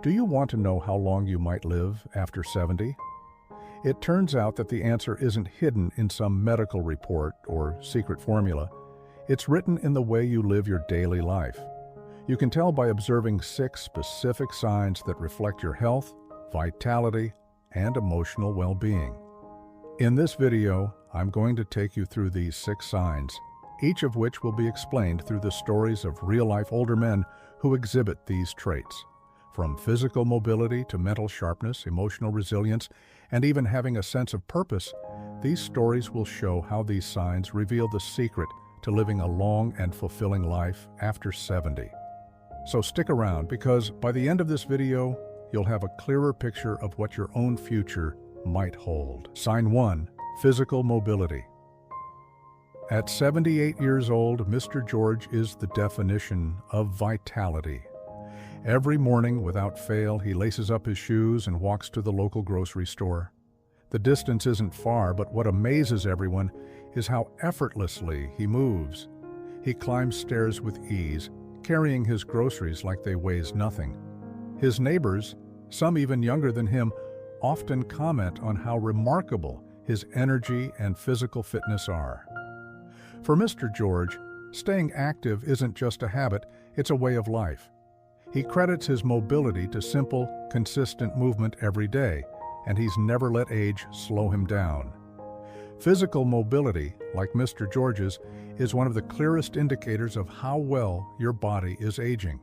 Do you want to know how long you might live after 70? It turns out that the answer isn't hidden in some medical report or secret formula. It's written in the way you live your daily life. You can tell by observing 6 specific signs that reflect your health, vitality, and emotional well-being. In this video, I'm going to take you through these 6 signs, each of which will be explained through the stories of real-life older men who exhibit these traits. From physical mobility to mental sharpness, emotional resilience, and even having a sense of purpose, these stories will show how these signs reveal the secret to living a long and fulfilling life after 70. So stick around, because by the end of this video, you'll have a clearer picture of what your own future might hold. Sign 1. Physical mobility. At 78 years old, Mr. George is the definition of vitality. Every morning, without fail, he laces up his shoes and walks to the local grocery store. The distance isn't far, but what amazes everyone is how effortlessly he moves. He climbs stairs with ease, carrying his groceries like they weigh nothing. His neighbors, some even younger than him, often comment on how remarkable his energy and physical fitness are. For Mr. George, staying active isn't just a habit, it's a way of life. He credits his mobility to simple, consistent movement every day, and he's never let age slow him down. Physical mobility, like Mr. George's, is one of the clearest indicators of how well your body is aging.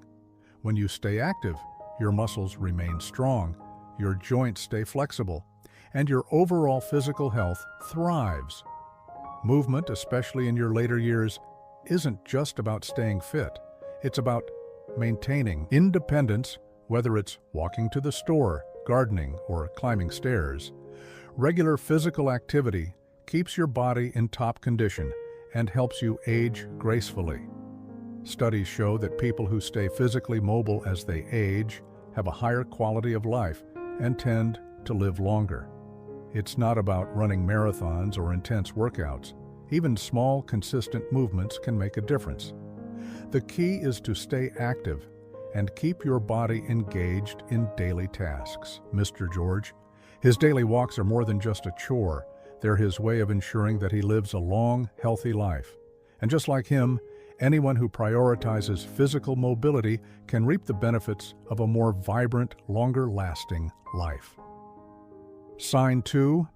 When you stay active, your muscles remain strong, your joints stay flexible, and your overall physical health thrives. Movement, especially in your later years, isn't just about staying fit. It's about maintaining independence, whether it's walking to the store, gardening, or climbing stairs. Regular physical activity keeps your body in top condition and helps you age gracefully. Studies show that people who stay physically mobile as they age have a higher quality of life and tend to live longer. It's not about running marathons or intense workouts. Even small, consistent movements can make a difference. The key is to stay active and keep your body engaged in daily tasks. Mr. George, his daily walks are more than just a chore. They're his way of ensuring that he lives a long, healthy life. And just like him, anyone who prioritizes physical mobility can reap the benefits of a more vibrant, longer-lasting life. Sign 2.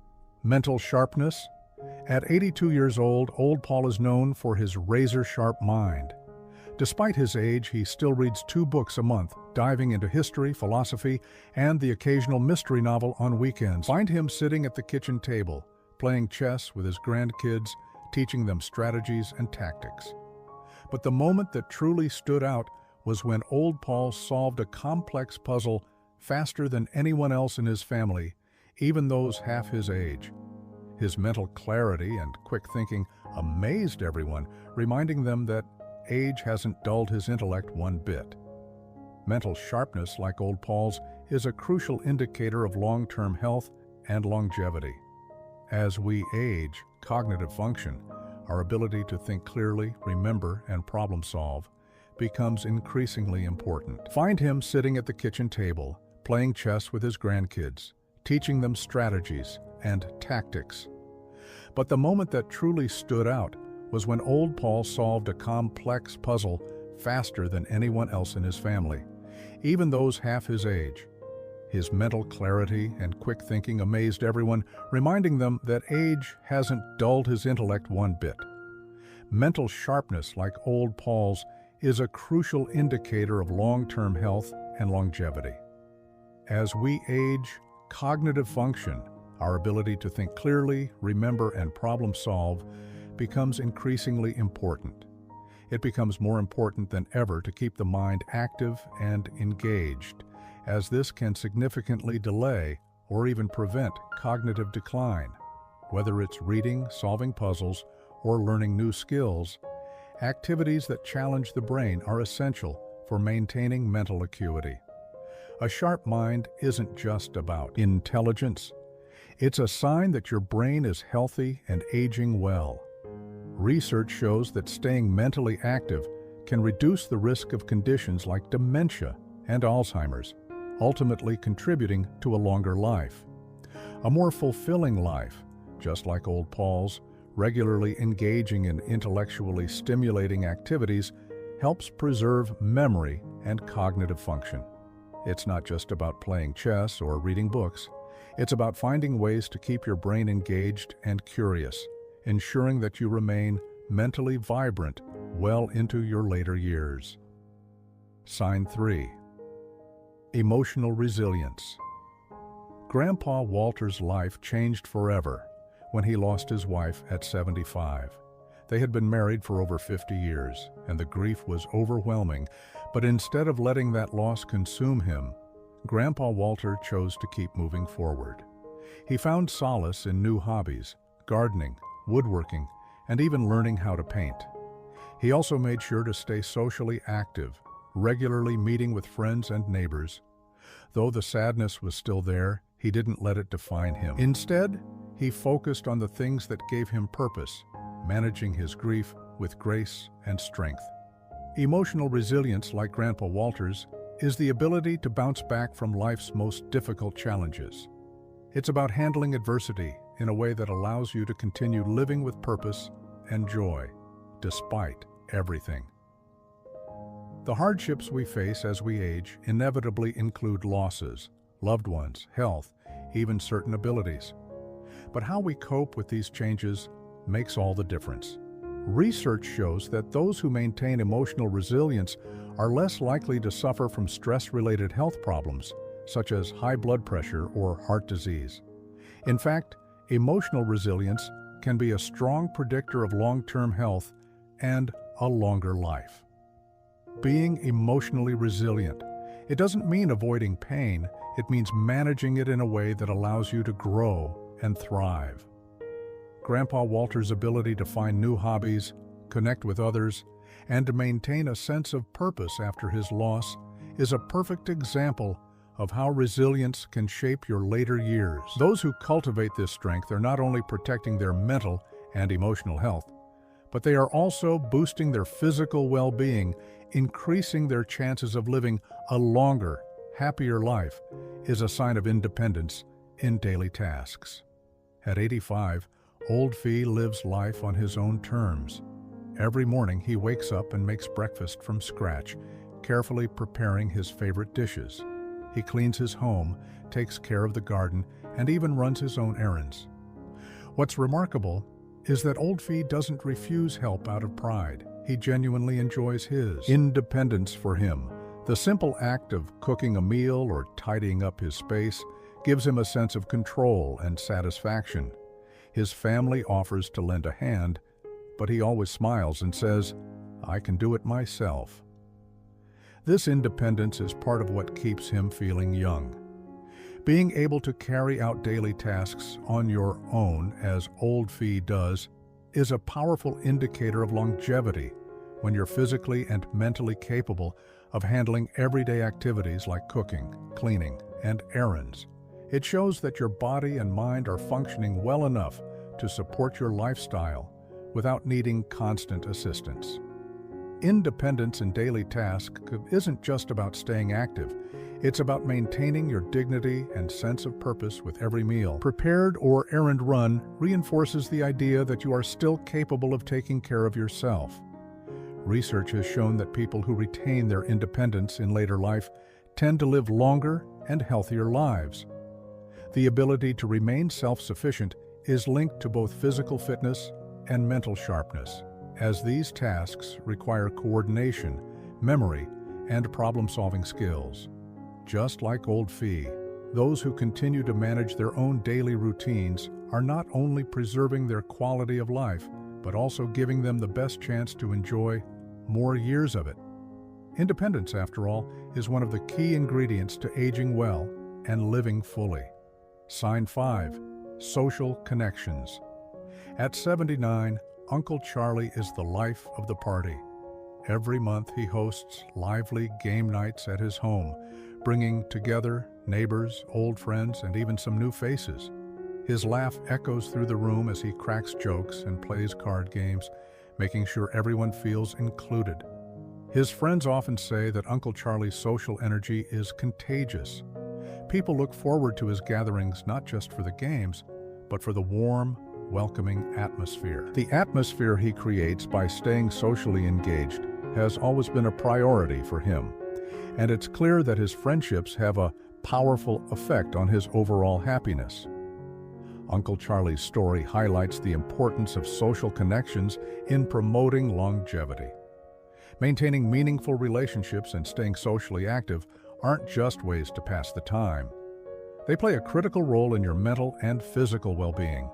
Mental sharpness. At 82 years old, Old Paul is known for his razor-sharp mind. Despite his age, he still reads 2 books a month, diving into history, philosophy, and the occasional mystery novel on weekends. Find him sitting at the kitchen table, playing chess with his grandkids, teaching them strategies and tactics. But the moment that truly stood out was when Old Paul solved a complex puzzle faster than anyone else in his family, even those half his age. His mental clarity and quick thinking amazed everyone, reminding them that age hasn't dulled his intellect one bit. Mental sharpness, like Old Paul's, is a crucial indicator of long-term health and longevity. As we age, cognitive function, our ability to think clearly, remember, and problem-solve, becomes increasingly important. Find him sitting at the kitchen table, playing chess with his grandkids, teaching them strategies and tactics. But the moment that truly stood out was when Old Paul solved a complex puzzle faster than anyone else in his family, even those half his age. His mental clarity and quick thinking amazed everyone, reminding them that age hasn't dulled his intellect one bit. Mental sharpness, like Old Paul's, is a crucial indicator of long-term health and longevity. As we age, cognitive function, our ability to think clearly, remember, and problem-solve, becomes increasingly important. It becomes more important than ever to keep the mind active and engaged, as this can significantly delay or even prevent cognitive decline. Whether it's reading, solving puzzles, or learning new skills, activities that challenge the brain are essential for maintaining mental acuity. A sharp mind isn't just about intelligence. It's a sign that your brain is healthy and aging well. Research shows that staying mentally active can reduce the risk of conditions like dementia and Alzheimer's. ultimately contributing to a longer life. A more fulfilling life, just like old Paul's, regularly engaging in intellectually stimulating activities helps preserve memory and cognitive function. It's not just about playing chess or reading books. It's about finding ways to keep your brain engaged and curious, ensuring that you remain mentally vibrant well into your later years. Sign 3. Emotional resilience. Grandpa Walter's life changed forever when he lost his wife at 75. They had been married for over 50 years, and the grief was overwhelming, but instead of letting that loss consume him, Grandpa Walter chose to keep moving forward. He found solace in new hobbies, gardening, woodworking, and even learning how to paint. He also made sure to stay socially active, regularly meeting with friends and neighbors. Though the sadness was still there, he didn't let it define him. Instead, he focused on the things that gave him purpose, managing his grief with grace and strength. Emotional resilience, like Grandpa Walter's, is the ability to bounce back from life's most difficult challenges. It's about handling adversity in a way that allows you to continue living with purpose and joy, despite everything. The hardships we face as we age inevitably include losses, loved ones, health, even certain abilities. But how we cope with these changes makes all the difference. Research shows that those who maintain emotional resilience are less likely to suffer from stress-related health problems, such as high blood pressure or heart disease. In fact, emotional resilience can be a strong predictor of long-term health and a longer life. Being emotionally resilient, it doesn't mean avoiding pain, it means managing it in a way that allows you to grow and thrive. Grandpa Walter's ability to find new hobbies, connect with others, and to maintain a sense of purpose after his loss is a perfect example of how resilience can shape your later years. Those who cultivate this strength are not only protecting their mental and emotional health, but they are also boosting their physical well-being, increasing their chances of living a longer, happier life is a sign of independence in daily tasks. At 85, Old Fee lives life on his own terms. Every morning he wakes up and makes breakfast from scratch, carefully preparing his favorite dishes. He cleans his home, takes care of the garden, and even runs his own errands. What's remarkable is that Old Fee doesn't refuse help out of pride. He genuinely enjoys his independence. For him, the simple act of cooking a meal or tidying up his space gives him a sense of control and satisfaction. His family offers to lend a hand, but he always smiles and says, "I can do it myself." This independence is part of what keeps him feeling young. Being able to carry out daily tasks on your own, as Old Fee does, is a powerful indicator of longevity when you're physically and mentally capable of handling everyday activities like cooking, cleaning, and errands. It shows that your body and mind are functioning well enough to support your lifestyle without needing constant assistance. Independence in daily tasks isn't just about staying active. It's about maintaining your dignity and sense of purpose with every meal prepared or errand run reinforces the idea that you are still capable of taking care of yourself. Research has shown that people who retain their independence in later life tend to live longer and healthier lives. The ability to remain self-sufficient is linked to both physical fitness and mental sharpness, as these tasks require coordination, memory, and problem-solving skills. Just like Old Fee, those who continue to manage their own daily routines are not only preserving their quality of life, but also giving them the best chance to enjoy more years of it. Independence, after all, is one of the key ingredients to aging well and living fully. Sign 5. Social connections. At 79, Uncle Charlie is the life of the party. Every month he hosts lively game nights at his home, bringing together neighbors, old friends, and even some new faces. His laugh echoes through the room as he cracks jokes and plays card games, making sure everyone feels included. His friends often say that Uncle Charlie's social energy is contagious, People look forward to his gatherings not just for the games, but for the warm, welcoming atmosphere. The atmosphere he creates by staying socially engaged has always been a priority for him, and it's clear that his friendships have a powerful effect on his overall happiness. Uncle Charlie's story highlights the importance of social connections in promoting longevity. Maintaining meaningful relationships and staying socially active aren't just ways to pass the time. They play a critical role in your mental and physical well-being.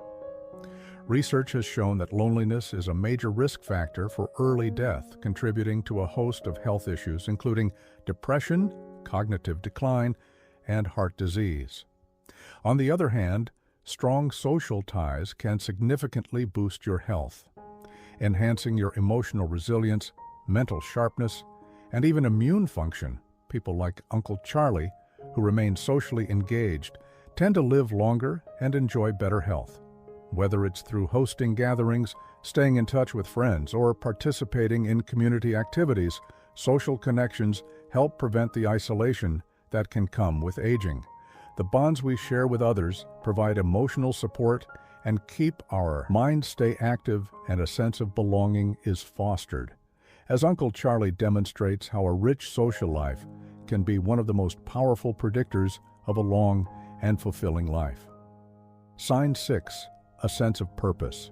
Research has shown that loneliness is a major risk factor for early death, contributing to a host of health issues, including depression, cognitive decline, and heart disease. On the other hand, strong social ties can significantly boost your health, enhancing your emotional resilience, mental sharpness, and even immune function. People like Uncle Charlie, who remain socially engaged, tend to live longer and enjoy better health. Whether it's through hosting gatherings, staying in touch with friends, or participating in community activities, social connections help prevent the isolation that can come with aging. The bonds we share with others provide emotional support and keep our minds stay active, and a sense of belonging is fostered. As Uncle Charlie demonstrates how a rich social life can be one of the most powerful predictors of a long and fulfilling life. Sign 6. A sense of purpose.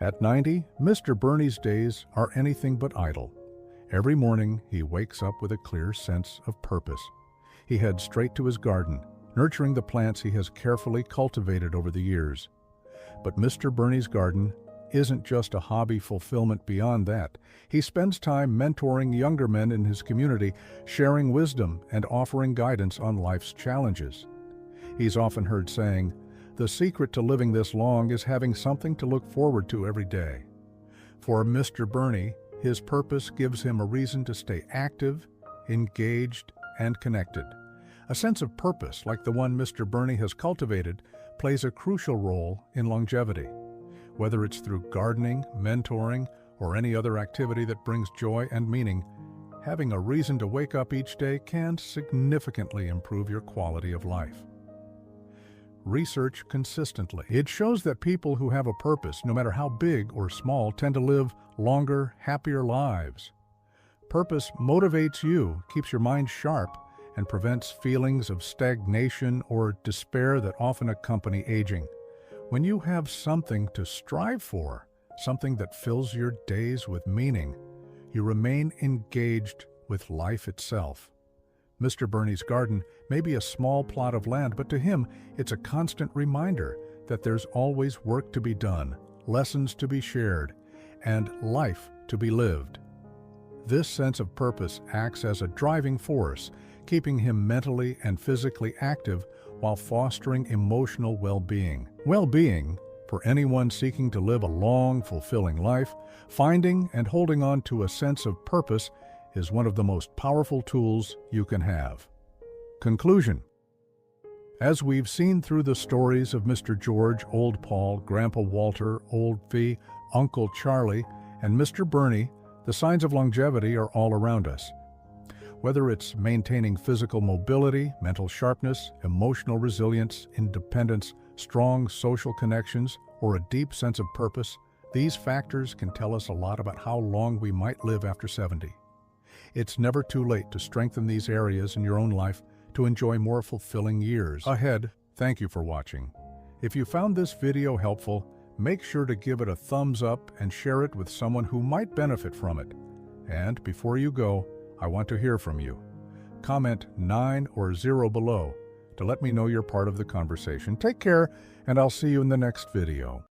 At 90, Mr. Bernie's days are anything but idle. Every morning, he wakes up with a clear sense of purpose. He heads straight to his garden, nurturing the plants he has carefully cultivated over the years. But Mr. Bernie's garden isn't just a hobby fulfillment beyond that. He spends time mentoring younger men in his community, sharing wisdom and offering guidance on life's challenges. He's often heard saying, "The secret to living this long is having something to look forward to every day." For Mr. Bernie, his purpose gives him a reason to stay active, engaged, and connected. A sense of purpose, like the one Mr. Bernie has cultivated, plays a crucial role in longevity. Whether it's through gardening, mentoring, or any other activity that brings joy and meaning, having a reason to wake up each day can significantly improve your quality of life. Research consistently. It shows that people who have a purpose, no matter how big or small, tend to live longer, happier lives. Purpose motivates you, keeps your mind sharp, and prevents feelings of stagnation or despair that often accompany aging. When you have something to strive for, something that fills your days with meaning, you remain engaged with life itself. Mr. Bernie's garden may be a small plot of land, but to him, it's a constant reminder that there's always work to be done, lessons to be shared, and life to be lived. This sense of purpose acts as a driving force, keeping him mentally and physically active while fostering emotional well-being. Well-being, for anyone seeking to live a long, fulfilling life, finding and holding on to a sense of purpose is one of the most powerful tools you can have. Conclusion. As we've seen through the stories of Mr. George, Old Paul, Grandpa Walter, Old Fee, Uncle Charlie, and Mr. Bernie, the signs of longevity are all around us. Whether it's maintaining physical mobility, mental sharpness, emotional resilience, independence, strong social connections, or a deep sense of purpose, these factors can tell us a lot about how long we might live after 70. It's never too late to strengthen these areas in your own life to enjoy more fulfilling years ahead. Thank you for watching. If you found this video helpful, make sure to give it a thumbs up and share it with someone who might benefit from it. And before you go, I want to hear from you. Comment 9 or 0 below to let me know you're part of the conversation. Take care, and I'll see you in the next video.